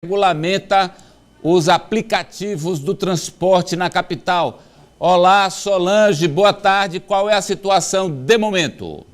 regulamenta os aplicativos do transporte na capital. Olá, Solange, boa tarde. Qual é a situação de momento?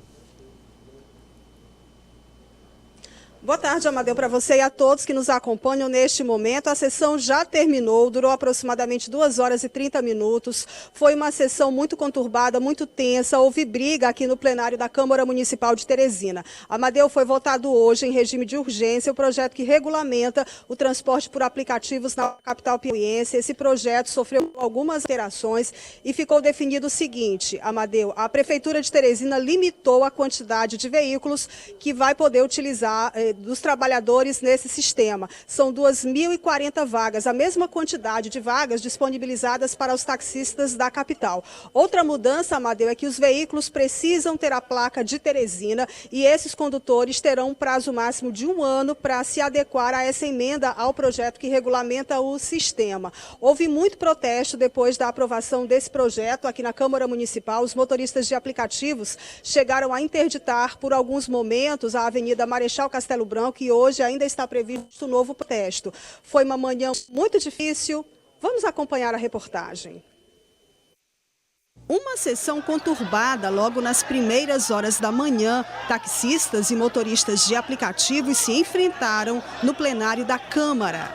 Boa tarde, Amadeu, para você e a todos que nos acompanham neste momento. A sessão já terminou, durou aproximadamente 2 horas e 30 minutos. Foi uma sessão muito conturbada, muito tensa. Houve briga aqui no plenário da Câmara Municipal de Teresina. Amadeu, foi votado hoje em regime de urgência o projeto que regulamenta o transporte por aplicativos na capital piauiense. Esse projeto sofreu algumas alterações e ficou definido o seguinte, Amadeu, a Prefeitura de Teresina limitou a quantidade de veículos que vai poder utilizar dos trabalhadores nesse sistema. São 2.040 vagas, a mesma quantidade de vagas disponibilizadas para os taxistas da capital. Outra mudança, Amadeu, é que os veículos precisam ter a placa de Teresina e esses condutores terão um prazo máximo de 1 ano para se adequar a essa emenda ao projeto que regulamenta o sistema. Houve muito protesto depois da aprovação desse projeto aqui na Câmara Municipal. Os motoristas de aplicativos chegaram a interditar por alguns momentos a Avenida Marechal Castelo Branco e hoje ainda está previsto um novo protesto. Foi uma manhã muito difícil. Vamos acompanhar a reportagem. Uma sessão conturbada logo nas primeiras horas da manhã. Taxistas e motoristas de aplicativos se enfrentaram no plenário da Câmara.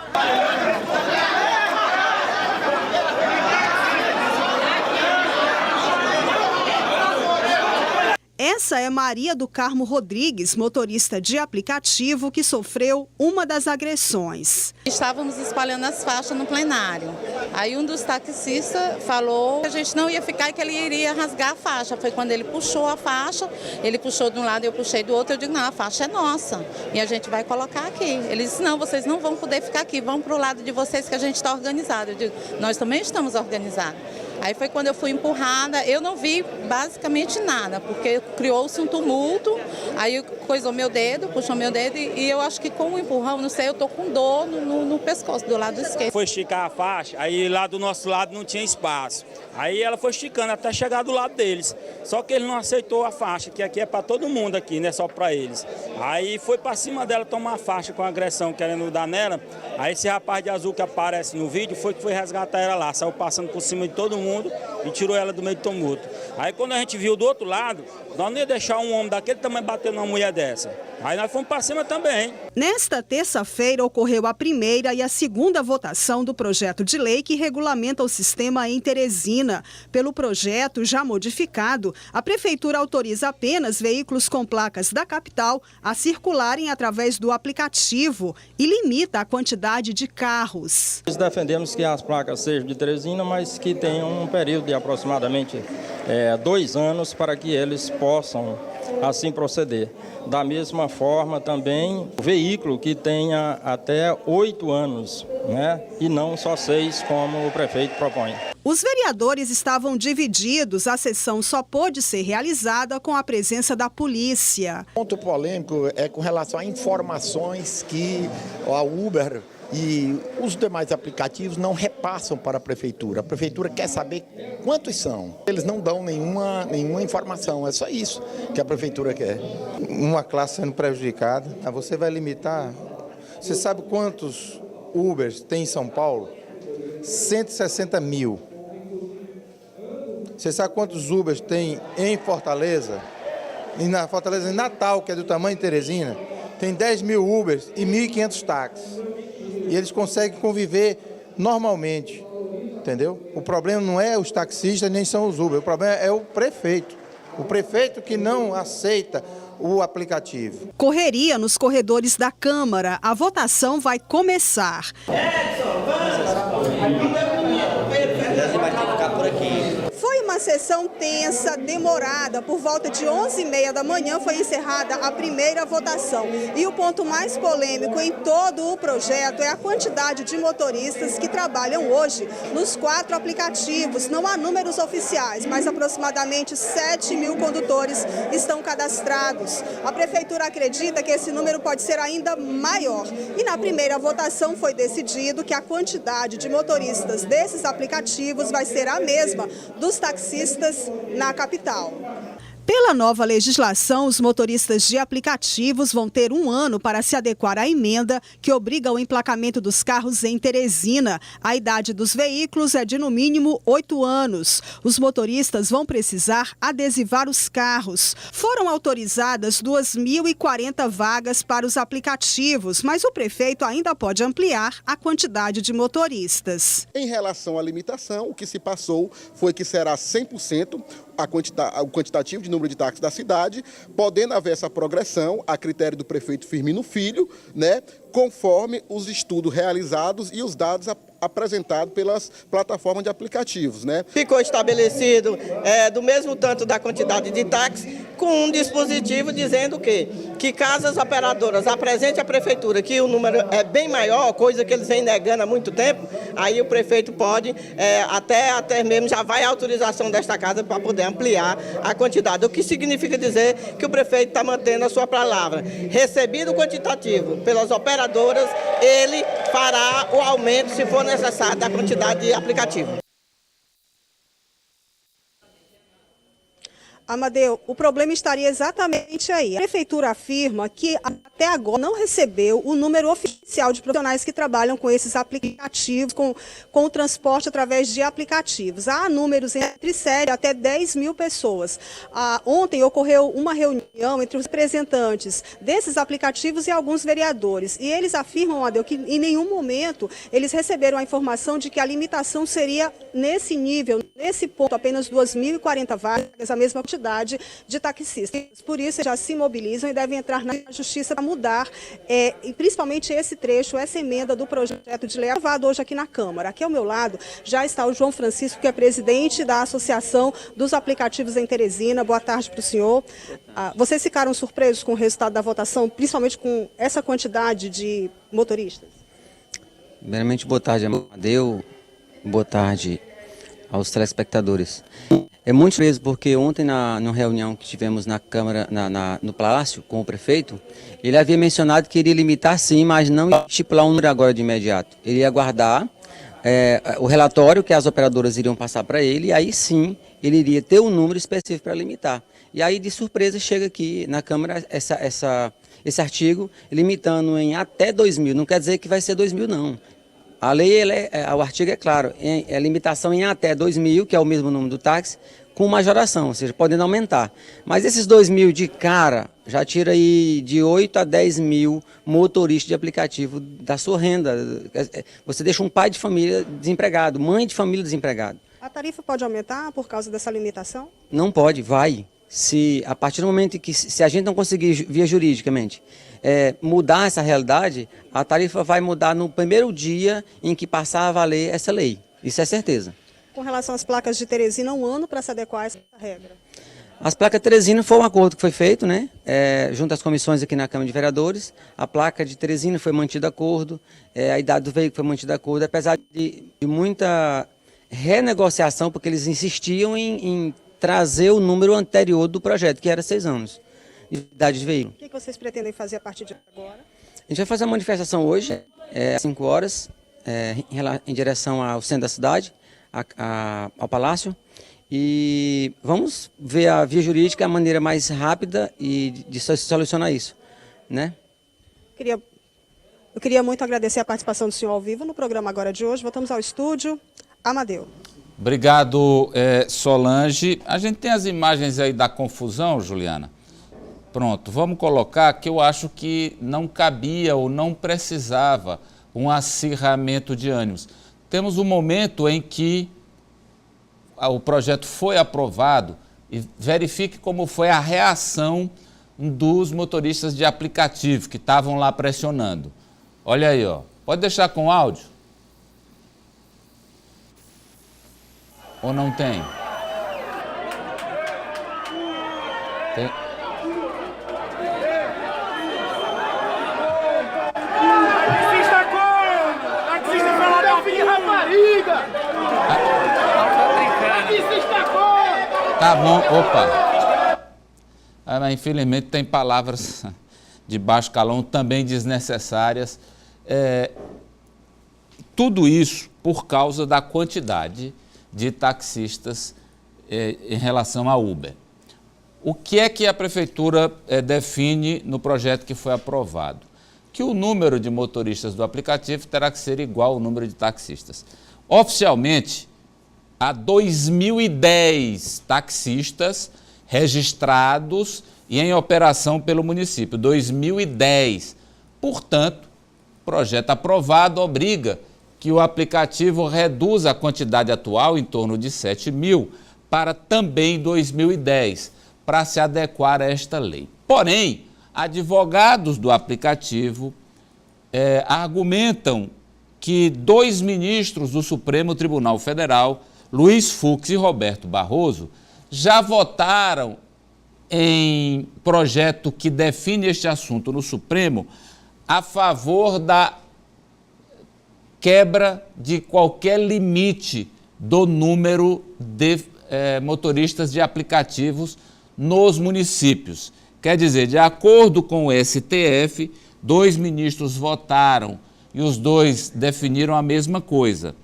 Essa é Maria do Carmo Rodrigues, motorista de aplicativo, que sofreu uma das agressões. Estávamos espalhando as faixas no plenário. Aí um dos taxistas falou que a gente não ia ficar e que ele iria rasgar a faixa. Foi quando ele puxou a faixa, ele puxou de um lado, eu puxei do outro. Eu digo, não, a faixa é nossa e a gente vai colocar aqui. Ele disse, não, vocês não vão poder ficar aqui, vão para o lado de vocês que a gente está organizado. Eu digo, nós também estamos organizados. Aí foi quando eu fui empurrada, eu não vi basicamente nada, porque criou-se um tumulto, aí coisou meu dedo, puxou meu dedo e eu acho que com o empurrão, não sei, eu tô com dor no pescoço, do lado esquerdo. Foi esticar a faixa, aí lá do nosso lado não tinha espaço. Aí ela foi esticando até chegar do lado deles. Só que ele não aceitou a faixa, que aqui é para todo mundo aqui, não é só para eles. Aí foi para cima dela tomar a faixa com agressão, querendo dar nela. Aí esse rapaz de azul que aparece no vídeo foi resgatar ela lá, saiu passando por cima de todo mundo e tirou ela do meio do tumulto. Aí quando a gente viu do outro lado, nós não ia deixar um homem daquele tamanho bater numa mulher dessa. Aí nós fomos para cima também. Nesta terça-feira ocorreu a primeira e a segunda votação do projeto de lei que regulamenta o sistema em Teresina. Pelo projeto já modificado, a Prefeitura autoriza apenas veículos com placas da capital a circularem através do aplicativo e limita a quantidade de carros. Nós defendemos que as placas sejam de Teresina, mas que tenham um período de aproximadamente 2 anos para que eles possam assim proceder. Da mesma forma também o veículo que tenha até 8 anos, né? E não só 6 como o prefeito propõe. Os vereadores estavam divididos, a sessão só pôde ser realizada com a presença da polícia. O ponto polêmico é com relação a informações que a Uber e os demais aplicativos não repassam para a Prefeitura. A Prefeitura quer saber quantos são. Eles não dão nenhuma informação, é só isso que a Prefeitura quer. Uma classe sendo prejudicada, você vai limitar. Você sabe quantos Ubers tem em São Paulo? 160 mil. Você sabe quantos Ubers tem em Fortaleza? E na Fortaleza, em Natal, que é do tamanho de Teresina, tem 10 mil Ubers e 1.500 táxis. E eles conseguem conviver normalmente, entendeu? O problema não é os taxistas nem são os Uber, o problema é o prefeito. O prefeito que não aceita o aplicativo. Correria nos corredores da Câmara. A votação vai começar. Foi uma sessão tensa, demorada. Por volta de 11h30 da manhã foi encerrada a primeira votação. E o ponto mais polêmico em todo o projeto é a quantidade de motoristas que trabalham hoje nos 4 aplicativos. Não há números oficiais, mas aproximadamente 7 mil condutores estão cadastrados. A Prefeitura acredita que esse número pode ser ainda maior. E na primeira votação foi decidido que a quantidade de motoristas desses aplicativos vai ser a mesma dos taxistas na capital. Pela nova legislação, os motoristas de aplicativos vão ter 1 ano para se adequar à emenda que obriga o emplacamento dos carros em Teresina. A idade dos veículos é de no mínimo 8 anos. Os motoristas vão precisar adesivar os carros. Foram autorizadas 2.040 vagas para os aplicativos, mas o prefeito ainda pode ampliar a quantidade de motoristas. Em relação à limitação, o que se passou foi que será 100% o quantitativo de número de táxis da cidade, podendo haver essa progressão a critério do prefeito Firmino Filho, né, conforme os estudos realizados e os dados apresentados pelas plataformas de aplicativos, né? Ficou estabelecido do mesmo tanto da quantidade de táxis, com um dispositivo dizendo que caso as operadoras apresentem à prefeitura que o número é bem maior, coisa que eles vêm negando há muito tempo, aí o prefeito pode, até mesmo já vai a autorização desta casa para poder ampliar a quantidade, o que significa dizer que o prefeito está mantendo a sua palavra. Recebido o quantitativo pelas operadoras, ele fará o aumento, se for necessário, da quantidade de aplicativo. Amadeu, o problema estaria exatamente aí. A prefeitura afirma que até agora não recebeu o número oficial de profissionais que trabalham com esses aplicativos, com o transporte através de aplicativos. Há números entre 7 até 10 mil pessoas. Ontem ocorreu uma reunião entre os representantes desses aplicativos e alguns vereadores. E eles afirmam, Amadeu, que em nenhum momento eles receberam a informação de que a limitação seria nesse nível, nesse ponto, apenas 2.040 vagas, a mesma quantidade de taxistas. Por isso, já se mobilizam e devem entrar na justiça para mudar, e principalmente esse trecho, essa emenda do projeto de lei aprovado hoje aqui na Câmara. Aqui ao meu lado já está o João Francisco, que é presidente da Associação dos Aplicativos em Teresina. Boa tarde para o senhor. Vocês ficaram surpresos com o resultado da votação, principalmente com essa quantidade de motoristas? Primeiramente, boa tarde, Amadeu. Boa tarde aos telespectadores. É muito surpreso porque ontem na reunião que tivemos na Câmara, no Palácio, com o prefeito, ele havia mencionado que iria limitar sim, mas não estipular um número agora de imediato. Ele ia aguardar o relatório que as operadoras iriam passar para ele, e aí sim ele iria ter um número específico para limitar. E aí, de surpresa, chega aqui na Câmara esse artigo limitando em até 2.000. Não quer dizer que vai ser 2.000, não. A lei, o artigo é claro, é limitação em até 2.000, que é o mesmo número do táxi, com majoração, ou seja, podendo aumentar. Mas esses 2.000 de cara já tira aí de 8 a 10 mil motoristas de aplicativo da sua renda. Você deixa um pai de família desempregado, mãe de família desempregado. A tarifa pode aumentar por causa dessa limitação? Não pode, vai. A partir do momento que se a gente não conseguir via juridicamente mudar essa realidade, a tarifa vai mudar no primeiro dia em que passar a valer essa lei. Isso é certeza. Com relação às placas de Teresina, 1 ano para se adequar a essa regra? As placas de Teresina foi um acordo que foi feito, né? Junto às comissões aqui na Câmara de Vereadores. A placa de Teresina foi mantida acordo, a idade do veículo foi mantida acordo, apesar de muita renegociação, porque eles insistiam em trazer o número anterior do projeto, que era 6 anos de idade de veículo. O que vocês pretendem fazer a partir de agora? A gente vai fazer uma manifestação hoje, às 5 horas, em direção ao centro da cidade, ao Palácio, e vamos ver a via jurídica, a maneira mais rápida de solucionar isso, né? Eu queria muito agradecer a participação do senhor ao vivo no programa agora de hoje. Voltamos ao estúdio. Amadeu. Obrigado, Solange. A gente tem as imagens aí da confusão, Juliana. Pronto, vamos colocar que eu acho que não cabia ou não precisava um acirramento de ânimos. Temos um momento em que o projeto foi aprovado e verifique como foi a reação dos motoristas de aplicativo que estavam lá pressionando. Olha aí, ó. Pode deixar com áudio? Ou não tem? Tem. Taxista como? Taxista pela da filha rapariga! Taxista como? Tá bom, opa. Mas infelizmente tem palavras de baixo calão também desnecessárias. Tudo isso por causa da quantidade de taxistas em relação à Uber. o que é que a Prefeitura define no projeto que foi aprovado? Que o número de motoristas do aplicativo terá que ser igual ao número de taxistas. Oficialmente, há 2.010 taxistas registrados e em operação pelo município, 2.010. Portanto, o projeto aprovado obriga que o aplicativo reduza a quantidade atual, em torno de 7.000, para também 2010, para se adequar a esta lei. Porém, advogados do aplicativo argumentam que 2 ministros do Supremo Tribunal Federal, Luiz Fux e Roberto Barroso, já votaram em projeto que define este assunto no Supremo a favor da quebra de qualquer limite do número de motoristas de aplicativos nos municípios. Quer dizer, de acordo com o STF, 2 ministros votaram e os 2 definiram a mesma coisa.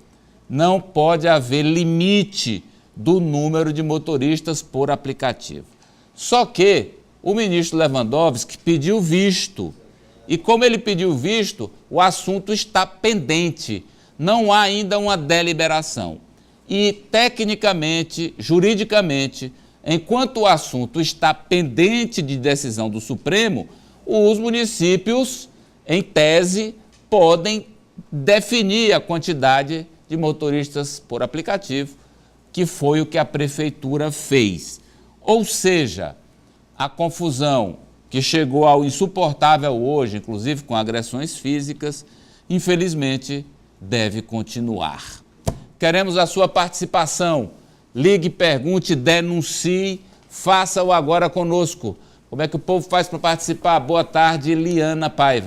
Não pode haver limite do número de motoristas por aplicativo. Só que o ministro Lewandowski pediu visto. E como ele pediu visto, o assunto está pendente. Não há ainda uma deliberação. E, tecnicamente, juridicamente, enquanto o assunto está pendente de decisão do Supremo, os municípios, em tese, podem definir a quantidade de motoristas por aplicativo, que foi o que a Prefeitura fez. Ou seja, a confusão que chegou ao insuportável hoje, inclusive com agressões físicas, infelizmente deve continuar. Queremos a sua participação. Ligue, pergunte, denuncie, faça-o agora conosco. Como é que o povo faz para participar? Boa tarde, Liana Paiva.